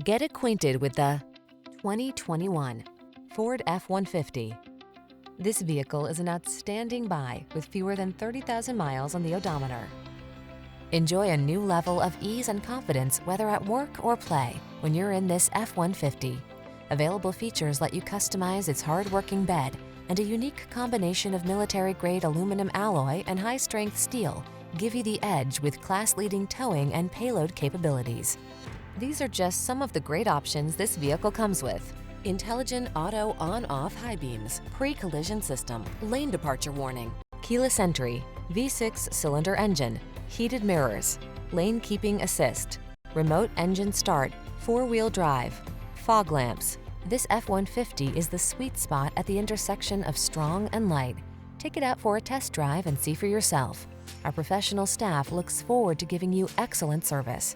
Get acquainted with the 2021 Ford F-150. This vehicle is an outstanding buy with fewer than 30,000 miles on the odometer. Enjoy a new level of ease and confidence whether at work or play when you're in this F-150. Available features let you customize its hard-working bed, and a unique combination of military-grade aluminum alloy and high-strength steel give you the edge with class-leading towing and payload capabilities. These are just some of the great options this vehicle comes with: intelligent auto on-off high beams, pre-collision system, lane departure warning, keyless entry, V6 cylinder engine, heated mirrors, lane keeping assist, remote engine start, four-wheel drive, fog lamps. This F-150 is the sweet spot at the intersection of strong and light. Take it out for a test drive and see for yourself. Our professional staff looks forward to giving you excellent service.